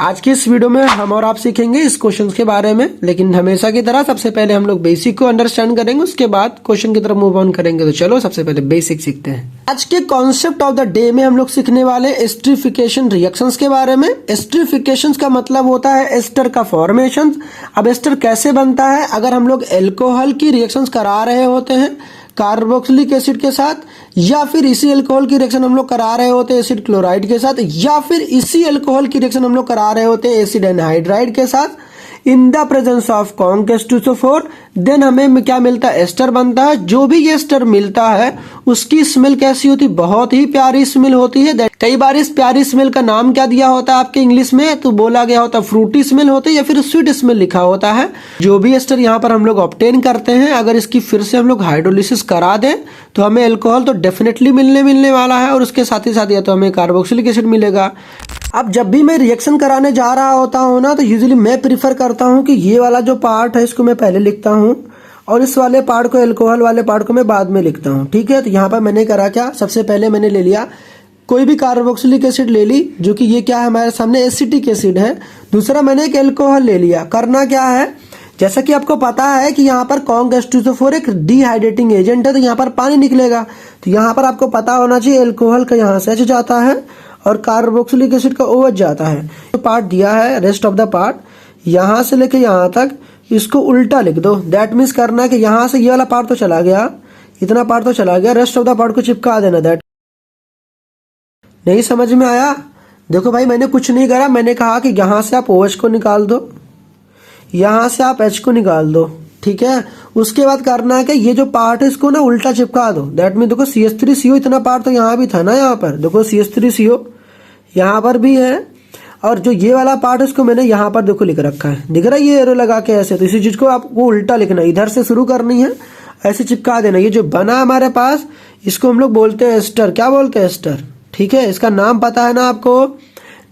आज की इस वीडियो में हम और आप सीखेंगे इस क्वेश्चन के बारे में, लेकिन हमेशा की तरह सबसे पहले हम लोग बेसिक को अंडरस्टैंड करेंगे, उसके बाद क्वेश्चन की तरफ मूव ऑन करेंगे। तो चलो सबसे पहले बेसिक सीखते हैं। आज के कॉन्सेप्ट ऑफ द डे में हम लोग सीखने वाले एस्टरिफिकेशन रिएक्शंस के बारे में। एस्टरिफिकेशन का मतलब होता है एस्टर का फॉर्मेशन। अब एस्टर कैसे बनता है? अगर हम लोग एल्कोहल की रिएक्शंस करा रहे होते हैं कार्बोक्सिलिक एसिड के साथ, या फिर इसी अल्कोहल की रिएक्शन हम लोग करा रहे होते हैं एसिड क्लोराइड के साथ, या फिर इसी अल्कोहल की रिएक्शन हम लोग करा रहे होते हैं एसिड एनहाइड्राइड के साथ, in the presence of conc H2SO4, then हमें क्या मिलता है? एस्टर बनता है। जो भी ये एस्टर मिलता है उसकी स्मेल कैसी होती? बहुत ही प्यारी स्मेल होती है। कई बार इस प्यारी स्मेल का नाम क्या दिया होता है आपके इंग्लिश में? तो बोला गया होता फ्रूटी स्मेल होती है या फिर स्वीट स्मेल लिखा होता है। जो भी एस्टर यहाँ पर हम लोग ऑब्टेन करते हैं, अगर इसकी फिर से हम लोग हाइड्रोलिसिस करा दें तो हमें अल्कोहल तो डेफिनेटली मिलने वाला है, और उसके साथ ही साथ या तो हमें कार्बोक्सिलिक एसिड मिलेगा। अब जब भी मैं रिएक्शन कराने जा रहा होता हूँ ना, तो यूजुअली मैं प्रीफर करता हूँ कि ये वाला जो पार्ट है इसको मैं पहले लिखता हूँ और इस वाले पार्ट को, अल्कोहल वाले पार्ट को मैं बाद में लिखता हूँ। ठीक है, तो यहाँ पर मैंने करा क्या? सबसे पहले मैंने ले लिया कोई भी कार्बोक्सिलिक एसिड ले ली, जो कि ये क्या है हमारे सामने एसिटिक एसिड है। दूसरा मैंने एक अल्कोहल ले लिया। करना क्या है? जैसा कि आपको पता है कि यहाँ पर कॉन्क H2SO4 एक डिहाइड्रेटिंग एजेंट है, तो यहाँ पर पानी निकलेगा। तो यहाँ पर आपको पता होना चाहिए अल्कोहल का यहाँ से H जाता है और कार्बोक्सिलिक एसिड का OH जाता है। तो पार्ट दिया है, रेस्ट ऑफ द पार्ट यहाँ से लेके यहाँ तक इसको उल्टा लिख दो। दैट मीन्स करना है कि यहाँ से ये वाला पार्ट तो चला गया, इतना पार्ट तो चला गया, रेस्ट ऑफ द पार्ट को चिपका देना। दैट नहीं समझ में आया? देखो भाई, मैंने कुछ नहीं करा, मैंने कहा कि यहाँ से आप OH को निकाल दो, यहाँ से आप H को निकाल दो। ठीक है, उसके बाद करना है कि ये जो पार्ट है इसको ना उल्टा चिपका दो। दैट मीन देखो CH3CO इतना पार्ट तो यहाँ भी था ना, यहाँ पर देखो CH3CO यहाँ पर भी है, और जो ये वाला पार्ट है इसको मैंने यहाँ पर देखो लिख रखा है, दिख रहा है ये एरो लगा के ऐसे। तो इसी चीज को आपको उल्टा लिखना है, इधर से शुरू करनी है, ऐसे चिपका देना। ये जो बना हमारे पास इसको हम लोग बोलते हैं एस्टर। क्या बोलते हैं? एस्टर। ठीक है, इसका नाम पता है ना आपको?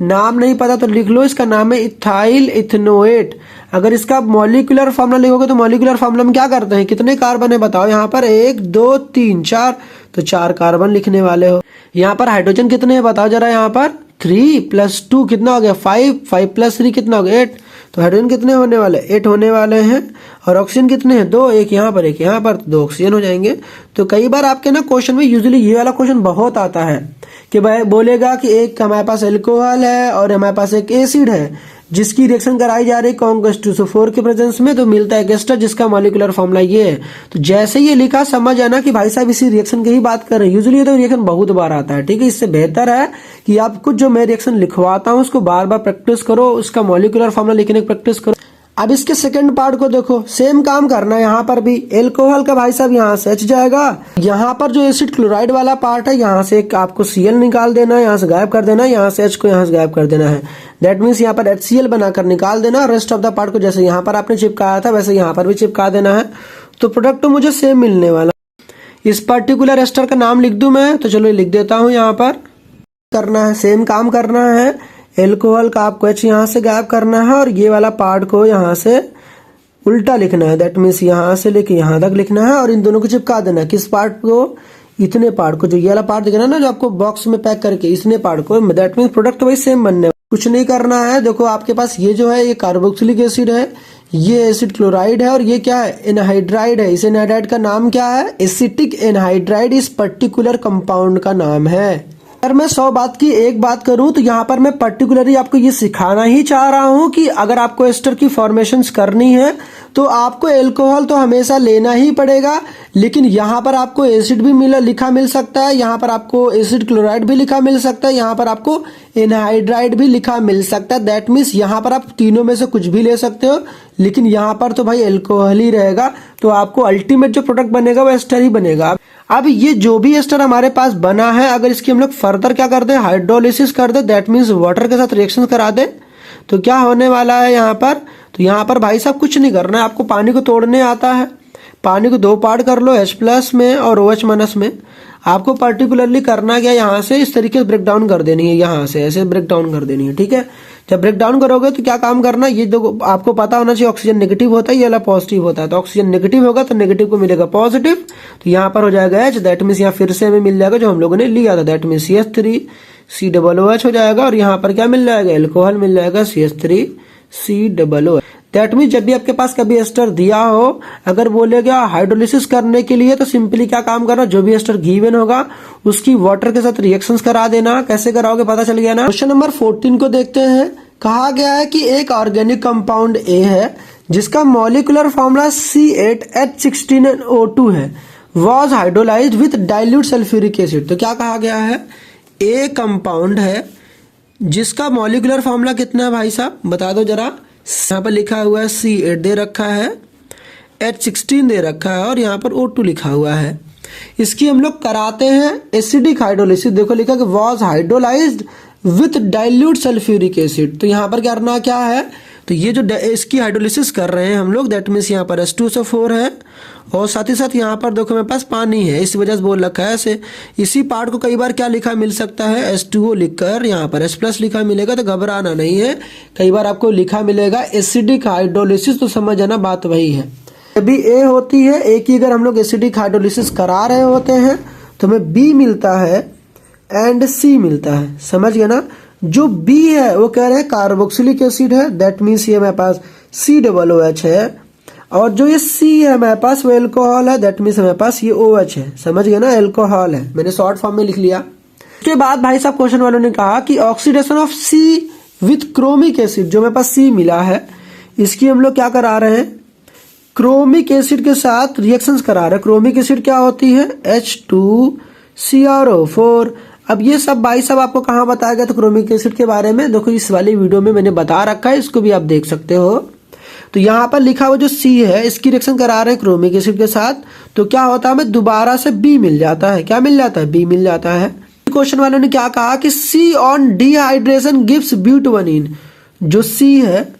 नाम नहीं पता तो लिख लो, इसका नाम है इथाइल इथनोएट। अगर इसका मॉलिक्यूलर फॉर्मूला लिखोगे तो मॉलिक्यूलर फॉर्मूला में क्या करते हैं? कितने कार्बन है बताओ? यहाँ पर 1 2 3 4, तो 4 कार्बन लिखने वाले हो। यहाँ पर हाइड्रोजन कितने हैं बताओ जरा? यहाँ पर 3 + 2 कितना हो गया? 5 5 + 3 कितना हो गया? 8। तो हाइड्रोजन कितने होने वाले? 8 होने वाले हैं। और ऑक्सीजन कितने हैं? 2, एक यहाँ पर एक यहाँ पर, तो 2 ऑक्सीजन हो जाएंगे। तो कई बार आपके ना क्वेश्चन में यूजुअली ये वाला क्वेश्चन बहुत आता है कि भाई बोलेगा कि एक हमारे पास अल्कोहल है और हमारे पास एक एसिड है जिसकी रिएक्शन कराई जा रही है कॉन्क H2SO4 के प्रेजेंस में, तो मिलता है एस्टर जिसका मॉलिक्यूलर फॉर्मूला ये है। तो जैसे ये लिखा समझ आना कि भाई साहब इसी रिएक्शन की ही बात कर रहे हैं। यूजुअली तो रिएक्शन बहुत बार आता है। ठीक है, इससे बेहतर है कि आप कुछ जो मैं रिएक्शन लिखवाता हूँ उसको बार बार प्रैक्टिस करो, उसका मॉलिक्यूलर फॉर्मूला लिखने की प्रैक्टिस करो। अब इसके सेकंड पार्ट को देखो, सेम काम करना है। यहाँ पर भी एल्कोहल का भाई साहब यहाँ से H जाएगा, यहाँ पर जो एसिड क्लोराइड वाला पार्ट है यहाँ से एक आपको Cl निकाल देना है, यहाँ से गायब कर देना है, यहाँ से H को यहाँ से गायब कर देना है। दैट मीन्स यहाँ पर HCl बनाकर निकाल देना। रेस्ट ऑफ द पार्ट को जैसे यहाँ पर आपने चिपकाया था वैसे यहाँ पर भी चिपका देना है। तो प्रोडक्ट तो मुझे सेम मिलने वाला। इस पर्टिकुलर एस्टर का नाम लिख दूं मैं? तो चलो लिख देता हूँ। यहाँ पर करना है, सेम काम करना है। एल्कोहल का आपको H यहाँ से गायब करना है और ये वाला पार्ट को यहाँ से उल्टा लिखना है। दैट मीन्स यहाँ से लेके यहाँ तक लिखना है और इन दोनों को चिपका देना है। किस पार्ट को? इतने पार्ट को, जो ये वाला पार्ट दिख रहा है ना जो आपको बॉक्स में पैक करके, इतने पार्ट को। दैट मीन्स प्रोडक्ट वही सेम बनने। कुछ नहीं करना है। देखो आपके पास ये जो है ये कार्बोक्सिलिक एसिड है, ये एसिड क्लोराइड है और ये क्या है? एनहाइड्राइड है। इस एनहाइड्राइड का नाम क्या है? एसिटिक एनहाइड्राइड इस पर्टिकुलर कंपाउंड का नाम है। अगर मैं 100 बात की एक बात करूं तो यहाँ पर मैं पर्टिकुलरली आपको ये सिखाना ही चाह रहा हूं कि अगर आपको एस्टर की फॉर्मेशंस करनी है तो आपको अल्कोहल तो हमेशा लेना ही पड़ेगा, लेकिन यहाँ पर आपको एसिड भी लिखा मिल सकता है, यहाँ पर आपको एसिड क्लोराइड भी लिखा मिल सकता है, यहाँ पर आपको एनहाइड्राइड भी लिखा मिल सकता है। दैट मीन्स यहाँ पर आप तीनों में से कुछ भी ले सकते हो, लेकिन यहाँ पर तो भाई अल्कोहल ही रहेगा। तो आपको अल्टीमेट जो प्रोडक्ट बनेगा वो एस्टर ही बनेगा। अब ये जो भी एस्टर हमारे पास बना है, अगर इसकी हम लोग फर्दर क्या कर दे? हाइड्रोलिसिस कर दे। दैट मीन्स वाटर के साथ रिएक्शन करा दे, तो क्या होने वाला है यहाँ पर? तो यहाँ पर भाई साहब कुछ नहीं करना है, आपको पानी को तोड़ने आता है। पानी को 2 पार्ट कर लो, H+ में और OH- में। आपको पर्टिकुलरली करना क्या? यहाँ से इस तरीके से ब्रेक डाउन कर देनी है, यहाँ से ऐसे ब्रेक डाउन कर देनी है। ठीक है, जब ब्रेक डाउन करोगे तो क्या काम करना? ये देखो आपको पता होना चाहिए ऑक्सीजन नेगेटिव होता है, ये वाला पॉजिटिव होता है। तो ऑक्सीजन नेगेटिव होगा तो नेगेटिव को मिलेगा पॉजिटिव, तो यहाँ पर हो जाएगा H। दैट मीन्स यहाँ फिर से हमें मिल जाएगा जो हम लोगों ने लिया था। दैट मीन्स CH3 COOH हो जाएगा और यहाँ पर क्या मिल जाएगा, एल्कोहल मिल जाएगा CH3COOH। दैट मीन जब भी आपके पास कभी एस्टर दिया हो, अगर बोलेगा हाइड्रोलिसिस करने के लिए, तो सिंपली क्या काम करना, जो भी एस्टर गिवन होगा उसकी वाटर के साथ रिएक्शंस करा देना। कैसे कराओगे पता चल गया ना। क्वेश्चन नंबर 14 को देखते हैं। कहा गया है कि एक ऑर्गेनिक कंपाउंड ए है जिसका मॉलिक्यूलर फॉर्मूला C8H16NO2 है, was hydrolysed with dilute sulphuric acid. तो क्या कहा गया है, ए कंपाउंड है जिसका मॉलिक्यूलर फॉर्मूला कितना है भाई साहब, बता दो जरा। यहाँ पर लिखा हुआ है C8 दे रखा है, H16 दे रखा है और यहाँ पर O2 लिखा हुआ है। इसकी हम लोग कराते हैं एसिडिक हाइड्रोलिसिस। देखो लिखा कि was hydrolysed with dilute sulphuric acid. तो यहाँ पर करना क्या है, तो ये जो इसकी हाइड्रोलिसिस कर रहे हैं हम लोग, दैट मीन्स यहाँ पर H2SO4 है और साथ ही साथ यहाँ पर देखो मेरे पास पानी है, इस वजह से बोल रखा है ऐसे। इसी पार्ट को कई बार क्या लिखा मिल सकता है, H2O लिखकर यहाँ पर H+ लिखा मिलेगा, तो घबराना नहीं है। कई बार आपको लिखा मिलेगा एसिडिक हाइड्रोलिसिस, तो समझ जाना बात वही है। जब भी ए होती है, ए की अगर हम लोग एसिडिक हाइड्रोलिसिस करा रहे होते हैं तो हमें बी मिलता है एंड सी मिलता है, समझ गए ना। जो बी है वो कह रहे हैं कार्बोक्सिलिक एसिड है, दैट मीन्स ये हमारे पास COOH है। और जो ये सी है हमारे पास वो एल्कोहल है, दैट मीन्स हमारे पास ये OH है, समझ गए ना, एल्कोहल है। मैंने शॉर्ट फॉर्म में लिख लिया। उसके बाद भाई साहब क्वेश्चन वालों ने कहा कि oxidation of C with chromic acid, जो मेरे पास सी मिला है इसकी हम लोग क्या करा रहे हैं, क्रोमिक एसिड के साथ रिएक्शंस करा रहे हैं। क्रोमिक एसिड क्या होती है, H2CrO4। अब ये सब भाई साहब आपको कहाँ बताया गया, तो क्रोमिक एसिड के बारे में देखो इस वाली वीडियो में मैंने बता रखा है, इसको भी आप देख सकते हो। तो यहाँ पर लिखा हुआ जो सी है इसकी रिएक्शन करा रहे हैं क्रोमिक एसिड के साथ, तो क्या होता है, हमें दोबारा से बी मिल जाता है। क्या मिल जाता है, बी मिल जाता है। क्वेश्चन वालों ने क्या कहा कि सी ऑन डिहाइड्रेशन गिव्स ब्यूटवनीन। जो सी है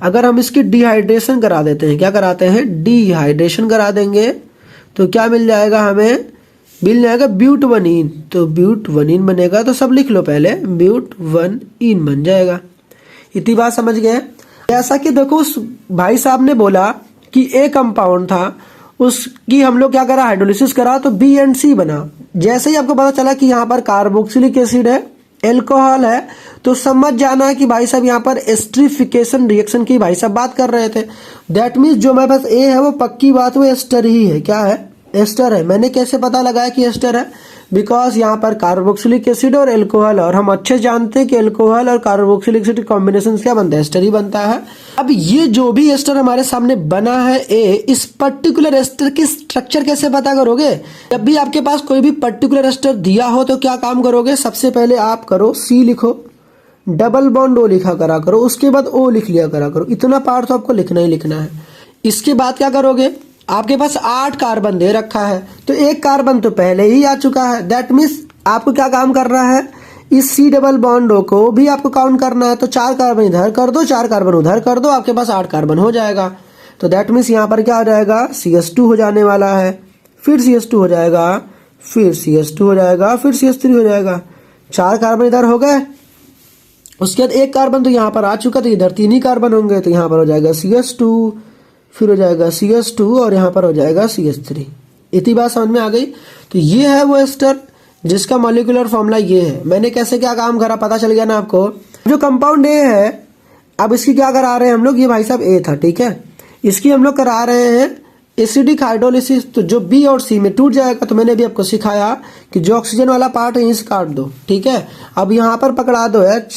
अगर हम इसकी डिहाइड्रेशन करा देते हैं, क्या कराते हैं, डिहाइड्रेशन करा देंगे, तो क्या मिल जाएगा, हमें मिल जाएगा ब्यूटवनीन। तो ब्यूटवनीन बनेगा, तो सब लिख लो पहले, ब्यूटवनीन बन जाएगा। इतनी बात समझ गए। जैसा कि देखो उस भाई साहब ने बोला कि ए कंपाउंड था, उसकी हम लोग क्या करा, हाइड्रोलिसिस करा, तो बी एंड सी बना। जैसे ही आपको पता चला कि यहाँ पर कार्बोक्सिलिक एसिड है, एल्कोहल है, तो समझ जाना है कि भाई साहब यहाँ पर एस्टरिफिकेशन रिएक्शन की भाई साहब बात कर रहे थे। दैट मीन्स जो हमारे पास ए है वो पक्की बात वो एस्टर ही है। क्या है, एस्टर है। मैंने कैसे पता लगाया कि एस्टर है, बिकॉज यहाँ पर कार्बोक्सिलिक एसिड और एल्कोहल, और हम अच्छे जानते हैं कि एल्कोहल और कार्बोक्सिलिक एसिड कॉम्बिनेशन क्या बनता है, एस्टर ही बनता है। अब ये जो भी एस्टर हमारे सामने बना है ए, इस पर्टिकुलर एस्टर की स्ट्रक्चर कैसे पता करोगे। जब भी आपके पास कोई भी पर्टिकुलर एस्टर दिया हो तो क्या काम करोगे, सबसे पहले आप करो सी लिखो, डबल बॉन्ड O लिखा करा करो, उसके बाद O लिख लिया करा करो। इतना पार्ट तो आपको लिखना ही लिखना है। इसके बाद क्या करोगे, आपके पास 8 कार्बन दे रखा है, तो एक कार्बन तो पहले ही आ चुका है। दैट मीन्स आपको क्या काम करना है, इस C डबल बॉन्ड O को भी आपको काउंट करना है। तो 4 कार्बन इधर कर दो, 4 कार्बन उधर कर दो, आपके पास 8 कार्बन हो जाएगा। तो दैट मीन्स यहाँ पर क्या हो जाएगा, CH2 हो जाने वाला है, फिर CH2 हो जाएगा, फिर CH2 हो जाएगा, फिर CH3 हो जाएगा। 4 कार्बन इधर हो गए, उसके बाद एक कार्बन तो यहाँ पर आ चुका, तो इधर 3 ही कार्बन होंगे, तो यहाँ पर हो जाएगा CH2, फिर हो जाएगा CH2 और यहाँ पर हो जाएगा CH3। इतनी बात समझ में आ गई। तो ये है वो एस्टर जिसका मॉलिक्यूलर फॉर्मूला ये है। मैंने कैसे क्या काम करा पता चल गया ना आपको। जो कंपाउंड ए है, अब इसकी क्या करा रहे हैं हम लोग, ये भाई साहब ए था, ठीक है, इसकी हम लोग करा रहे हैं एसिडिक हाइड्रोलिसिस। तो जो बी और सी में टूट जाएगा, तो मैंने भी आपको सिखाया कि जो ऑक्सीजन वाला पार्ट है यहीं से काट दो, ठीक है। अब यहाँ पर पकड़ा दो H,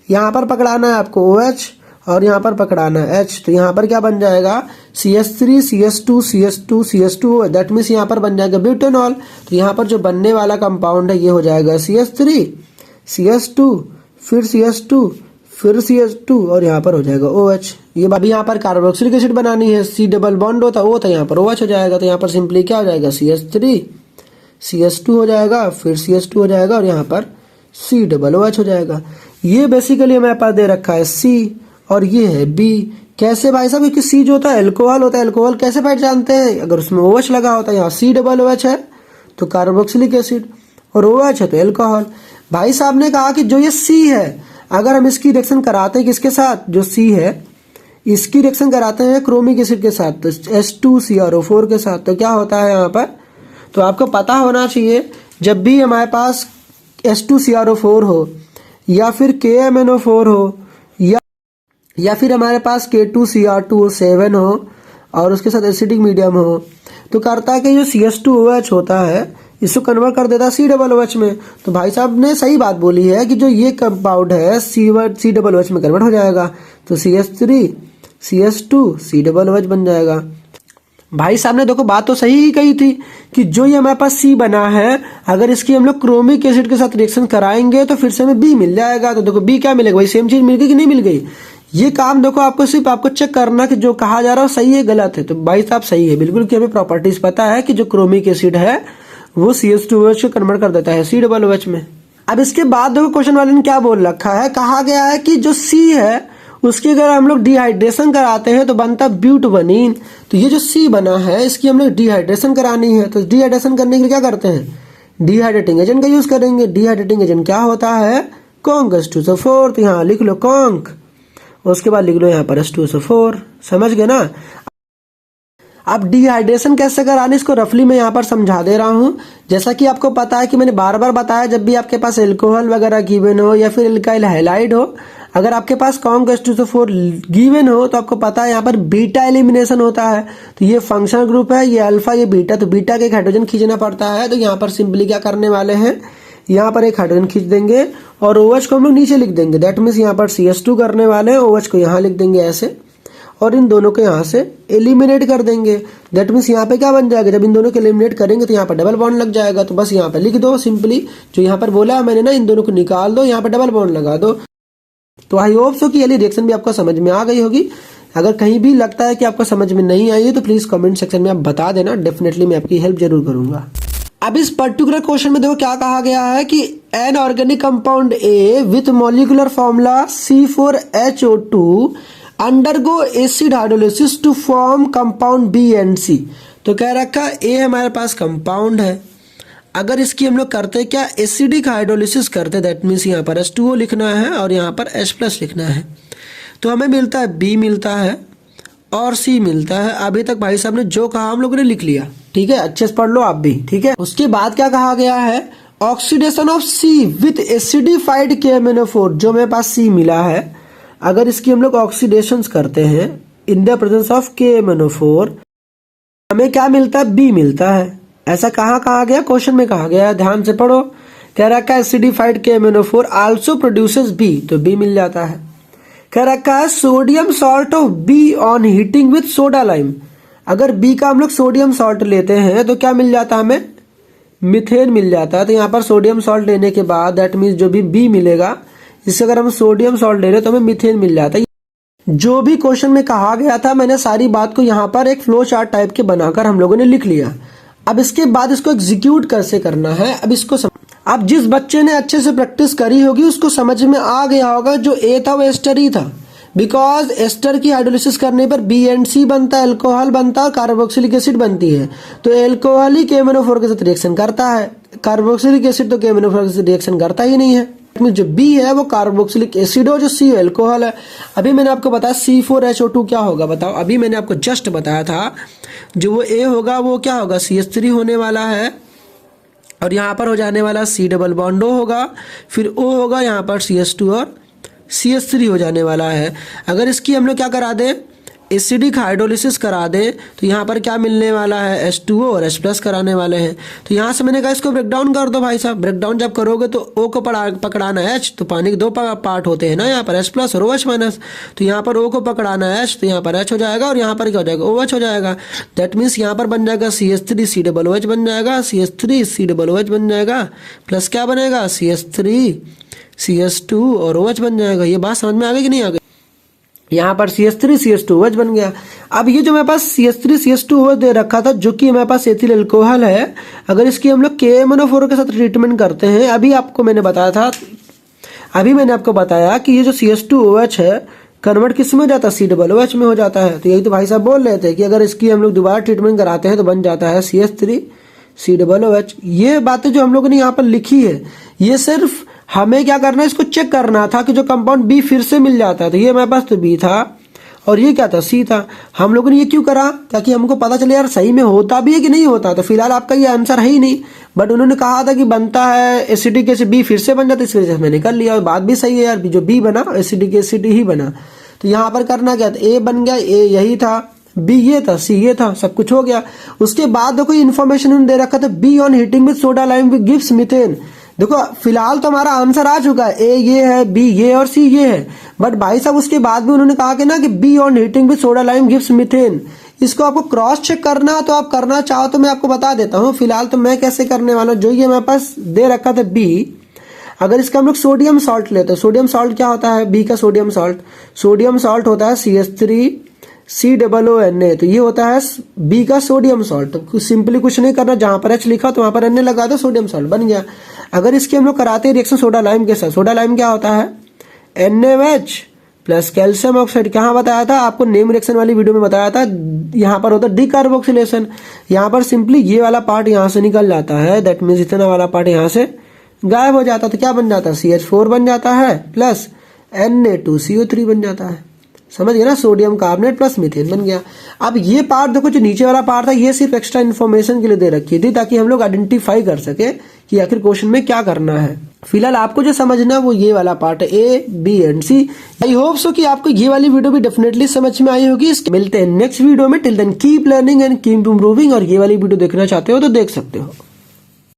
यहाँ पर पकड़ाना है आपको OH और यहाँ पर पकड़ाना है H। तो यहाँ पर क्या बन जाएगा, CH3 CH2 CH2 CH2, that means यहाँ पर बन जाएगा ब्यूटेनॉल। तो यहाँ पर जो बनने वाला कंपाउंड है ये हो जाएगा CH3 CH2 फिर CH2 फिर CH2 और यहाँ पर हो जाएगा OH। ये अभी यहाँ पर कार्बोक्सिलिक एसिड बनानी है, C डबल बॉन्ड होता वो था, यहाँ पर OH हो जाएगा। तो यहाँ पर सिंपली क्या हो जाएगा, CH3 CH2 हो जाएगा, फिर CH2 हो जाएगा और यहाँ पर C डबल OH हो जाएगा। ये बेसिकली हमारे पास दे रखा है C और ये है B। कैसे भाई साहब, क्योंकि C जो होता है एल्कोहल होता है। एल्कोहल कैसे पहचानते हैं, अगर उसमें OH लगा होता है, यहाँ C डबल OH है तो कार्बोक्सिलिक एसिड, और OH है तो एल्कोहल। भाई साहब ने कहा कि जो ये C है, अगर हम इसकी रिएक्शन कराते हैं किसके साथ, जो C है इसकी रिएक्शन कराते हैं क्रोमिक एसिड के साथ, तो H2CrO4 के साथ, तो क्या होता है यहाँ पर। तो आपको पता होना चाहिए जब भी हमारे पास H2CrO4 हो, या फिर KMnO4 हो, या फिर हमारे पास K2Cr2O7 हो और उसके साथ एसिडिक मीडियम हो, तो करता है कि जो CH2OH होता है इसको कन्वर्ट कर देता है COOH में। तो भाई साहब ने सही बात बोली है कि जो ये कंपाउंड है COOH में कन्वर्ट हो जाएगा, तो CH3 CH2 COOH बन जाएगा। भाई साहब ने देखो बात तो सही ही कही थी कि जो ये हमारे पास C बना है, अगर इसकी हम लोग क्रोमिक एसिड के साथ रिएक्शन कराएंगे तो फिर से हमें B मिल जाएगा। तो देखो B क्या मिलेगा, वही सेम चीज मिल गई कि नहीं मिल गई। ये काम देखो आपको सिर्फ आपको चेक करना कि जो कहा जा रहा है सही है गलत है। तो भाई साहब सही है बिल्कुल, कि हमें प्रॉपर्टीज पता है कि जो क्रोमिक एसिड है वो CH2OH को कन्वर्ट कर देता है COOH में। अब इसके बाद देखो क्वेश्चन वाले ने क्या बोल रखा है, कहा गया है कि जो C है उसकी अगर हम लोग डिहाइड्रेशन कराते हैं तो बनता ब्यूटवनीन। तो ये जो C बना है इसकी हम लोग डिहाइड्रेशन करानी है, तो डिहाइड्रेशन करने के लिए क्या करते हैं, डिहाइड्रेटिंग एजेंट का यूज करेंगे। डिहाइड्रेटिंग एजेंट क्या होता है, कॉन्क H2SO4। तो यहाँ लिख लो कॉन्क, उसके बाद लिख लो यहाँ पर H2SO4। समझ गए ना। अब डिहाइड्रेशन कैसे कराने इसको रफली मैं यहाँ पर समझा दे रहा हूँ। जैसा कि आपको पता है कि मैंने बार बार बताया, जब भी आपके पास एल्कोहल वगैरह गिवन हो या फिर एल्काइल हैलाइड हो, अगर आपके पास कॉन्क H2SO4 गिवन हो तो आपको पता है यहाँ पर बीटा एलिमिनेशन होता है। तो ये फंक्शनल ग्रुप है, ये अल्फा ये बीटा, तो बीटा के एक हाइड्रोजन खींचना पड़ता है। तो यहाँ पर सिंपली क्या करने वाले हैं, यहाँ पर एक हाइड्रोजन खींच देंगे और OH को हम लोग नीचे लिख देंगे। दैट मीन्स यहाँ पर CH2 करने वाले हैं, OH को यहाँ लिख देंगे ऐसे, और इन दोनों को यहाँ से एलिमिनेट कर देंगे। दैट मीन्स यहाँ पे क्या बन जाएगा, जब इन दोनों को एलिमिनेट करेंगे तो यहाँ पर डबल बॉन्ड लग जाएगा। तो बस यहाँ पे लिख दो सिंपली जो यहाँ पर बोला है मैंने ना, इन दोनों को निकाल दो, यहाँ पर डबल बॉन्ड लगा दो। तो आई होप सो कि ये रिएक्शन भी आपको समझ में आ गई होगी। अगर कहीं भी लगता है कि आपको समझ में नहीं आई है तो प्लीज कमेंट सेक्शन में आप बता देना, डेफिनेटली मैं आपकी हेल्प जरूर करूंगा। अब इस पर्टिकुलर क्वेश्चन में देखो क्या कहा गया है कि an organic compound A with molecular formula C4HO2 undergo acid hydrolysis to form compound B and C। तो कह रखा ए हमारे पास कंपाउंड है, अगर इसकी हम लोग करते क्या, एसिडिक हाइड्रोलिसिस करते, दैट मीन्स यहाँ पर H2O लिखना है और यहाँ पर H+ लिखना है। तो हमें मिलता है B मिलता है और C मिलता है। अभी तक भाई साहब ने जो कहा हम लोगों ने लिख लिया, ठीक है, अच्छे से पढ़ लो आप भी, ठीक है। उसके बाद क्या कहा गया है, oxidation of C with acidified KMnO4, जो मेरे पास C मिला है, अगर इसकी हम लोग ऑक्सीडेशन करते हैं इन द प्रेजेंस ऑफ KMnO4, हमें क्या मिलता है, B मिलता है। ऐसा कहाँ कहा गया, क्वेश्चन में कहा गया है, ध्यान से पढ़ो। कह रखा है acidified KMnO4 also produces B, तो B मिल जाता है। कह रखा है sodium salt of B on heating with soda lime, अगर B का हम लोग सोडियम सॉल्ट लेते हैं तो क्या मिल जाता है हमें, मिथेन मिल जाता है। तो यहाँ पर सोडियम सॉल्ट लेने के बाद दैट मीन्स जो भी B मिलेगा, इससे अगर हम सोडियम सॉल्ट ले रहे तो हमें मिथेन मिल जाता है। जो भी क्वेश्चन में कहा गया था मैंने सारी बात को यहाँ पर एक फ्लो चार्ट टाइप के बनाकर हम लोगों ने लिख लिया। अब इसके बाद इसको एग्जीक्यूट कैसे करना है, अब इसको अब जिस बच्चे ने अच्छे से प्रैक्टिस करी होगी उसको समझ में आ गया होगा। जो ए था वो एस्टर ही था, बिकॉज एस्टर की हाइड्रोलिसिस करने पर B एंड C बनता है, अल्कोहल बनता है, कार्बोक्सिलिक एसिड बनती है। तो अल्कोहल ही KMnO4 के साथ रिएक्शन करता है, कार्बोक्सिलिक एसिड तो KMnO4 के साथ रिएक्शन करता ही नहीं है। जो B है वो कार्बोक्सिलिक एसिड हो, जो C अल्कोहल है। अभी मैंने आपको बताया C4HO2 क्या होगा, बताओ। अभी मैंने आपको जस्ट बताया था जो वो A होगा वो क्या होगा, CH3 होने वाला है, और यहाँ पर हो जाने वाला C डबल बॉन्ड O होगा, फिर O होगा, यहाँ पर CH2 और CH3 हो जाने वाला है। अगर इसकी हम लोग क्या करा दे, एसिडिक हाइड्रोलिसिस करा दे, तो यहाँ पर क्या मिलने वाला है, H2O और H+ कराने वाले हैं। तो यहाँ से मैंने कहा इसको ब्रेक डाउन कर दो भाई साहब। ब्रेक डाउन जब करोगे तो O को पकड़ाना H, तो पानी के दो पार्ट होते हैं ना, यहाँ पर H+ और OH-। तो यहाँ पर O को पकड़ाना H, तो यहाँ पर H हो जाएगा, और यहाँ पर क्या हो जाएगा, OH हो जाएगा। दैट मीन्स यहाँ पर बन जाएगा CH3 COOH बन जाएगा, CH3 COOH बन जाएगा, प्लस क्या बनेगा, CH3 CH2 और OH बन जाएगा। ये बात समझ में आ गई कि नहीं आ गई। यहाँ पर CH3 CH2OH बन गया। अब ये जो मेरे पास CH3 CH2OH दे रखा था, जो कि हमारे पास एथिल अल्कोहल है, अगर इसकी हम लोग KMnO4 के साथ ट्रीटमेंट करते हैं, अभी आपको मैंने आपको बताया कि ये जो CH2OH है कन्वर्ट किस में हो जाता है, COOH में हो जाता है। तो यही तो भाई साहब बोल रहे थे कि अगर इसकी हम लोग दोबारा ट्रीटमेंट कराते हैं तो बन जाता है CH3 COOH। ये बातें जो हम लोगों ने यहाँ पर लिखी है, ये सिर्फ हमें क्या करना है, इसको चेक करना था कि जो कंपाउंड B फिर से मिल जाता है। तो ये हमारे पास तो B था और ये क्या था, सी था। हम लोगों ने ये क्यों करा, ताकि हमको पता चले यार सही में होता भी है कि नहीं होता। तो फिलहाल आपका ये आंसर है ही नहीं, बट उन्होंने कहा था कि बनता है एसिडिक एसिड, बी फिर से बन जाता, इस वजह से मैंने कर लिया। और बात भी सही है यार, जो बी बना एसिडिक एसिड ही बना। तो यहाँ पर करना क्या था, ए बन गया, ए यही था, बी ये था, सी ये था, सब कुछ हो गया। उसके बाद देखो इन्फॉर्मेशन उन्होंने दे रखा था, be on heating with soda lime gives methane. देखो फिलहाल तो हमारा आंसर आ चुका है, ए ये है, बी ये और सी ये है। बट भाई साहब उसके बाद भी उन्होंने कहा कि ना कि be on heating with soda lime gives methane. इसको आपको क्रॉस चेक करना तो आप करना चाहो तो मैं आपको बता देता हूँ। फिलहाल तो मैं कैसे करने वाला हूँ, जो ये मेरे पास दे रखा था बी, अगर इसका हम लोग सोडियम सॉल्ट लेते हैं, सोडियम सॉल्ट क्या होता है, बी का सोडियम सॉल्ट, सोडियम सॉल्ट होता है CH3COONA, तो ये होता है बी का सोडियम सॉल्ट। तो सिंपली कुछ नहीं करना, जहां पर H लिखा तो वहां पर Na लगा दो, सोडियम सॉल्ट बन गया। अगर इसके हम लोग कराते हैं रिएक्शन सोडा लाइम के साथ, सोडा लाइम क्या होता है, NaOH प्लस कैल्शियम ऑक्साइड। कहाँ बताया था आपको, नेम रिएक्शन वाली वीडियो में बताया था। यहाँ पर होता है डिकार्बोक्सिलेशन। यहाँ पर सिंपली ये वाला पार्ट यहाँ से निकल जाता है, दैट मीन्स इतना वाला पार्ट यहाँ से गायब हो जाता है। तो क्या बन जाता है, CH4 बन जाता है प्लस Na2CO3 बन जाता है। समझ गए ना, सोडियम कार्बोनेट प्लस मीथेन बन गया। अब ये पार्ट देखो, जो नीचे वाला पार्ट था ये सिर्फ एक्स्ट्रा इन्फॉर्मेशन के लिए दे रखी थी, ताकि हम लोग आइडेंटिफाई कर सके कि आखिर क्वेश्चन में क्या करना है। फिलहाल आपको जो समझना है वो ये वाला पार्ट है, A, B and C। I hope so कि आपको ये वाली वीडियो भी डेफिनेटली समझ में आई होगी। मिलते हैं नेक्स्ट वीडियो में, till then keep learning and keep improving. और ये वाली वीडियो देखना चाहते हो तो देख सकते हो।